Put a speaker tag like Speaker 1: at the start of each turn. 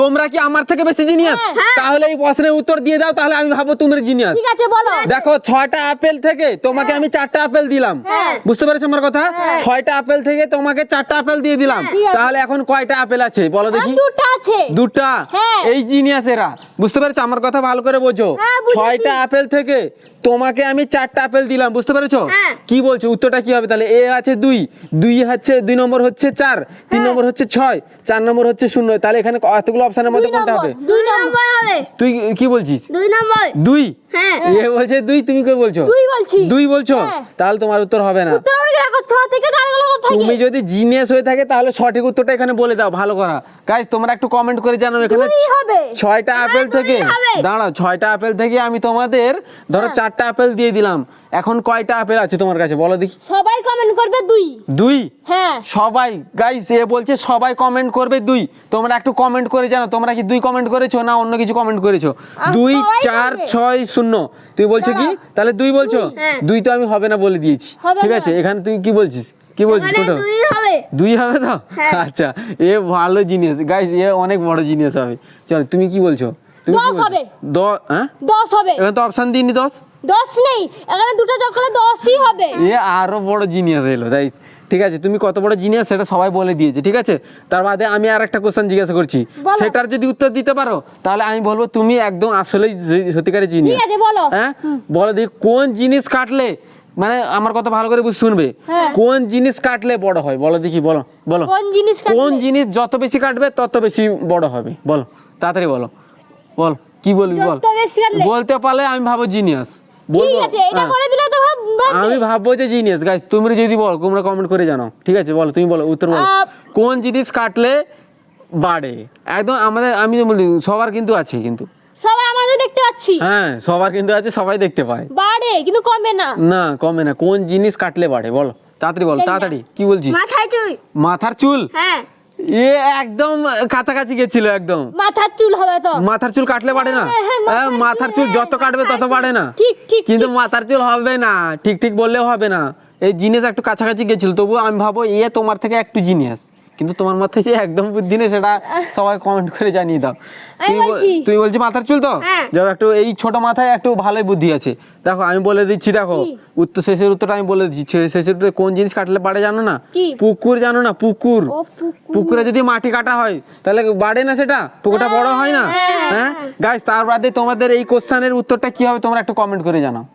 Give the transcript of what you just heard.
Speaker 1: তোমরা কি আমার থেকে বেশি জিনিয়াস? তাহলে এই প্রশ্নের উত্তর দিয়ে দাও, তাহলে আমি ভাবো তুমি জিনিয়াস।
Speaker 2: ঠিক আছে বলো।
Speaker 1: দেখো 6টা আপেল থেকে তোমাকে আমি 4টা আপেল দিলাম, বুঝতে পেরেছো আমার কথা? 6টা আপেল থেকে তোমাকে 4টা আপেল দিয়ে দিলাম, তাহলে এখন কয়টা আপেল আছে বলো দেখি?
Speaker 2: দুটো আছে।
Speaker 1: দুটা? এই জিনিয়াস এরা, বুঝতে পেরেছো আমার কথা? ভালো করে বোঝো। 6টা আপেল থেকে তোমাকে আমি 4টা আপেল দিলাম, বুঝতে পেরেছো? কি বলছো উত্তরটা কি হবে তাহলে? এ আছে 2, 2 হচ্ছে 2 নম্বর হচ্ছে 4, 3 নম্বর হচ্ছে 6, 4 নম্বর হচ্ছে 0। তাহলে এখানে এতগুলো অপশনের মধ্যে কোনটা হবে?
Speaker 2: 2 নম্বর হবে।
Speaker 1: তুই কি বলছিস?
Speaker 2: 2 নম্বর।
Speaker 1: 2?
Speaker 2: হ্যাঁ।
Speaker 1: এ বলছে 2, তুমি কি বলছো?
Speaker 2: 2 বলছি।
Speaker 1: 2 বলছো? তাহলে তোমার উত্তর হবে না।
Speaker 2: উত্তর আমরা দেখো 6 থেকে 4 গুলো কোথায়?
Speaker 1: তুমি যদি জিনিয়াস হয়ে থাকে তাহলে সঠিক উত্তরটা এখানে বলে দাও, ভালো করা। গাইস তোমরা একটু কমেন্ট করে জানাও এখানে
Speaker 2: 2 হবে।
Speaker 1: 6টা আপেল থেকে, দাঁড়াও, 6টা আপেল থেকে আমি তোমাদের ধরো 4টা আপেল দিয়ে দিলাম, এখন কয়টা আপেল আছে তোমার কাছে বলো দেখি?
Speaker 2: সবাই কমেন্ট করবে 2।
Speaker 1: 2?
Speaker 2: হ্যাঁ
Speaker 1: সবাই? গাইস এ বলছে সবাই কমেন্ট করবে 2। তোমরা একটু কমেন্ট করে জানো তোমরা কি 2 কমেন্ট করেছো না অন্য কিছু কমেন্ট করেছো? 2 4 6 0। তুই বলছো কি তাহলে 2 বলছো? 2 তো আমি হবে না বলে দিয়েছি, ঠিক আছে? এখানে তুই কি বলছিস? কি বলছিস? কোনটা
Speaker 2: 2 হবে?
Speaker 1: 2 হবে তো? আচ্ছা, এ ভালো জিনিস গাইস, এ অনেক বড় জিনিস হবে। চল তুমি কি বলছো? তুমি কি
Speaker 2: 10
Speaker 1: বলছো?
Speaker 2: হবে।
Speaker 1: 10
Speaker 2: হবে।
Speaker 1: এখানে তো অপশন দিইনি 10।
Speaker 2: 10 নেই, এখানে দুটো যোগ করলে 10ই হবে।
Speaker 1: এ আরো বড় জিনিয়াস এলো তাই। ঠিক আছে, তুমি কত বড় জিনিয়াস সেটা সবাই বলে দিয়েছে, ঠিক আছে? তার বাদে আমি আর একটা কোশ্চেন জিজ্ঞাসা করছি, সেটার যদি উত্তর দিতে পারো তাহলে আমি বলবো তুমি একদম আসলেই সত্যিকারের জিনিয়াস।
Speaker 2: ঠিক আছে বলো।
Speaker 1: হ্যাঁ বলো দেখি, কোন জিনিস কাটলে, মানে আমার কথা ভালো করে শুনবে, কোন জিনিস কাটলে বড় হয় বলো দেখি? বলো বলো,
Speaker 2: কোন জিনিস
Speaker 1: কোন জিনিস যত বেশি কাটবে তত বেশি বড় হবে? বলো তাড়াতাড়ি বলো, বল কি বলবি বল।
Speaker 2: যত বেশি কাটলে?
Speaker 1: বলতে পারলে আমি ভাবো জিনিয়াস
Speaker 2: ঠিক
Speaker 1: বলবো।
Speaker 2: আছে, এটা করে দিলে তো
Speaker 1: আমি ভাববো যে জিনিয়াস। গাইস তুমি যদি বলো, তোমরা কমেন্ট করে জানাও, ঠিক আছে? বলো, তুমি বলো উত্তর বলো। কোন জিনিস কাটলে বাড়ে? একদম আমাদের, আমি যে বলি সবার কিন্তু আছে, কিন্তু
Speaker 2: সবাই আমাদের দেখতে পাচ্ছি।
Speaker 1: হ্যাঁ সবার কিন্তু আছে, সবাই দেখতে পায়।
Speaker 2: বাড়ে কিন্তু কমে না।
Speaker 1: না কমে না। কোন জিনিস কাটলে বাড়ে বলো তাড়াতাড়ি বলো, তাড়াতাড়ি। কি বলছিস?
Speaker 2: মাথায় চুল।
Speaker 1: মাথার চুল?
Speaker 2: হ্যাঁ
Speaker 1: এ একদম কাছাকাছি গেছিল একদম।
Speaker 2: মাথার চুল হবে তো?
Speaker 1: মাথার চুল কাটলে বাড়ে না? মাথার চুল যত কাটবে তত বাড়ে না?
Speaker 2: ঠিক ঠিক।
Speaker 1: কিন্তু মাথার চুল হবে না, ঠিক ঠিক বললেও হবে না। এই জিনিস একটু কাছাকাছি গেছিল, তবুও আমি ভাবো এ তোমার থেকে একটু জিনিয়াস, কিন্তু তোমার মাথায় যে একদম বুদ্ধি নেই, সেটা সবাই কমেন্ট করে জানিয়ে দাও। তুই বলছি মাথার চুল তো? যাও, একটু এই ছোট মাথায় একটু ভালোই বুদ্ধি আছে। দেখো আমি বলে দিচ্ছি, দেখো উত্তর, শেষের উত্তরটা আমি বলে দিচ্ছি। শেষের উত্তর কোন জিনিস কাটলে বাড়ে জানো না? পুকুর, জানো না? পুকুর। পুকুরে যদি মাটি কাটা হয় তাহলে বাড়ে না সেটা? পুকুরটা বড় হয় না? হ্যাঁ গাইস, তার বাদে তোমাদের এই কোশ্চেনের উত্তরটা কি হবে তোমরা একটু কমেন্ট করে জানাও।